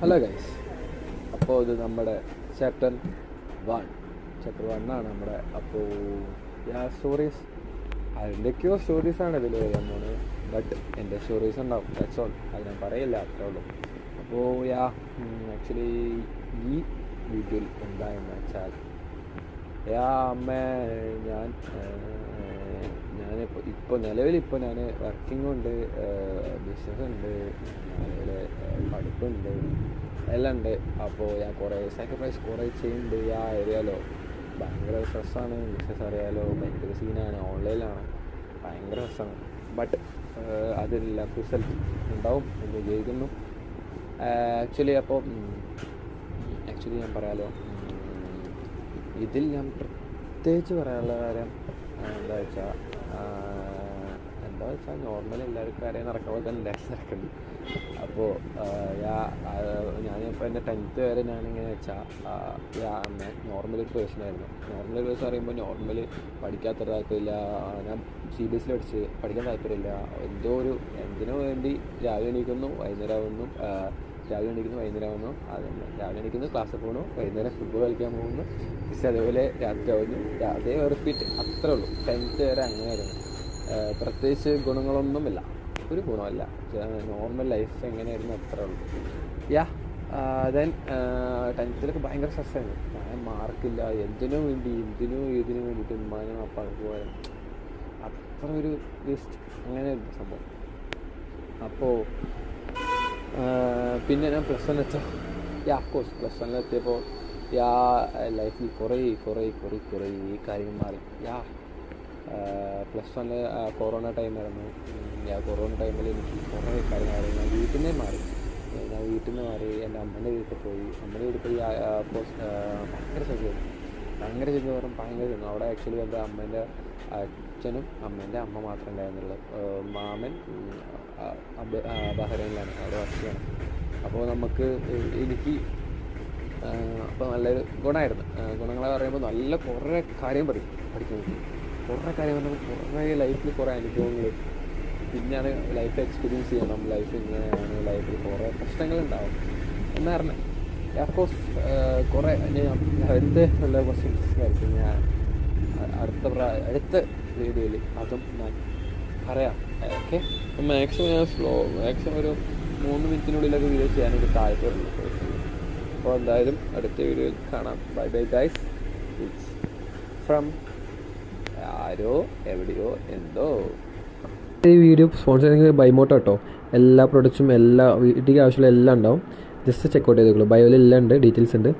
Hello guys, അപ്പോൾ ഇത് നമ്മുടെ ചാപ്റ്റർ 1 ആണ് നമ്മുടെ. അപ്പോൾ സ്റ്റോറീസ് അതിൻ്റെയൊക്കെയോ സ്റ്റോറീസാണ് ഇതിൽ വരാൻ പോകുന്നത്. ബട്ട് എൻ്റെ സ്റ്റോറീസ് ഉണ്ടാവും, ദാറ്റ്സ് ഓൾ. അത് ഞാൻ പറയില്ല, അത്രേ ഉള്ളൂ. അപ്പോൾ ആക്ച്വലി ഈ വീഡിയോയിൽ എന്തായെന്ന് വെച്ചാൽ ഞാനിപ്പോൾ നിലവിലിപ്പോൾ ഞാൻ വർക്കിംഗ് ഉണ്ട്, ബിസിനസ് ഉണ്ട്, അതുപോലെ പഠിപ്പുണ്ട്, എല്ലാം ഉണ്ട്. അപ്പോൾ ഞാൻ കുറേ സാക്രിഫൈസ് കുറേ ചെയ്യുന്നുണ്ട്. അറിയാലോ, ഭയങ്കര സ്ട്രെസ്സാണ്. ബിസിനസ് അറിയാലോ, ഭയങ്കര സീനാണ്, ഓൺലൈനിലാണ്, ഭയങ്കര സ്ട്രെസ്സാണ്. ബട്ട് അതിലെല്ലാം റിസൾട്ട് ഉണ്ടാവും എന്ന് വിചാരിക്കുന്നു. ആക്ച്വലി ഞാൻ പറയാലോ, ഇതിൽ ഞാൻ പ്രത്യേകിച്ച് പറയാനുള്ള കാര്യം എന്താ വെച്ചാൽ നോർമൽ എല്ലാവർക്കും കാര്യം നടക്കുമ്പോൾ തന്നെ നടക്കുന്നുണ്ട്. അപ്പോൾ ഞാനിപ്പോൾ എൻ്റെ 10th വരെ ഞാനിങ്ങനെ വെച്ചാൽ നോർമൽ ഒരു പേഴ്സണായിരുന്നു. നോർമൽ പേഴ്സൺ പറയുമ്പോൾ നോർമൽ പഠിക്കാത്ത താല്പര്യമില്ല. ഞാൻ CBSE പഠിച്ച് പഠിക്കാൻ താല്പര്യമില്ല. എന്തിനു വേണ്ടി രാവിലെ എണീക്കുന്നു, വൈകുന്നേരം ആവുന്നു, രാവിലെ എണീക്കുന്നു, ക്ലാസ്സിൽ പോകുന്നു, വൈകുന്നേരം ഫുട്ബോൾ കളിക്കാൻ പോകുന്നു, പക്ഷേ അതേപോലെ രാത്രി ആവുന്നു, അതേ റിപ്പീറ്റ്, അത്രേ ഉള്ളൂ. 10th വരെ അങ്ങനെയായിരുന്നു. പ്രത്യേകിച്ച് ഗുണങ്ങളൊന്നുമില്ല, ഒരു ഗുണമല്ല. നോർമൽ ലൈഫ് എങ്ങനെയായിരുന്നു അത്രേ ഉള്ളൂ. ദെൻ 10th ഭയങ്കര സ്ട്രെസ്സായിരുന്നു. ഞാൻ മാർക്കില്ല, ഇതിനു വേണ്ടിയിട്ട് ഉമ്മാനും അപ്പാനും പോയാലും അത്ര ഒരു വേസ്റ്റ്, അങ്ങനെയായിരുന്നു സംഭവം. അപ്പോൾ പിന്നെ ഞാൻ +1 എത്തിയ അഫ്കോഴ്സ് +1 എത്തിയപ്പോൾ ലൈഫിൽ കുറേ കാര്യങ്ങൾ മാറി. +1 കൊറോണ ടൈമായിരുന്നു. കൊറോണ ടൈമിൽ എനിക്ക് കുറേ കാര്യങ്ങൾ ഞാൻ വീട്ടിൽ നിന്ന് മാറി. എൻ്റെ അമ്മേൻ്റെ വീട്ടിൽ പോയി. ഭയങ്കര സുഖം. അവിടെ ആക്ച്വലി എൻ്റെ അമ്മേൻ്റെ അച്ഛനും അമ്മേൻ്റെ അമ്മ മാത്രമേ ഉണ്ടായിരുന്നുള്ളൂ. മാമൻ ബഹ്റൈനിലാണ്, അവിടെ വർക്ക് ചെയ്യണം. അപ്പോൾ എനിക്ക് അപ്പോൾ നല്ലൊരു ഗുണമായിരുന്നു. ഗുണങ്ങളെ പറയുമ്പോൾ നല്ല കുറേ കാര്യം പഠിക്കുന്നത്, കുറേ ലൈഫിൽ കുറേ അനുഭവങ്ങൾ, പിന്നെയാണ് ലൈഫ് എക്സ്പീരിയൻസ് ചെയ്യണം. ലൈഫ് ഇങ്ങനെയാണ്, ലൈഫിൽ കുറേ പ്രശ്നങ്ങളുണ്ടാവും എന്നറിഞ്ഞ അഫ്കോഴ്സ് കുറേ എന്ത് നല്ല ക്വസ്റ്റ്യൻസ് ആയിരിക്കും ഞാൻ അടുത്ത വീഡിയോയിൽ അതും ഞാൻ പറയാം. ഓക്കെ, മാക്സിമം ഒരു 3 മിനിറ്റിനുള്ളിലൊക്കെ വീഡിയോ ചെയ്യാനൊരു താല്പര്യമുള്ളൂ. അപ്പോൾ എന്തായാലും അടുത്ത വീഡിയോയിൽ കാണാം. Bye guys. ഇറ്റ്സ് ഫ്രം ആരോ എവിടെയോ എന്തോ. ഈ വീഡിയോ സ്പോൺസർ ചെയ്യുന്നത് ബൈമോട്ടോ കേട്ടോ. എല്ലാ പ്രൊഡക്ട്സും, എല്ലാ വീട്ടിലേക്ക് ആവശ്യമുള്ള എല്ലാം ഉണ്ടാവും. ജസ്റ്റ് ചെക്കൗട്ട് ചെയ്തോളൂ. ബയോയിൽ എല്ലാം ഉണ്ട്, ഡീറ്റെയിൽസ് ഉണ്ട്.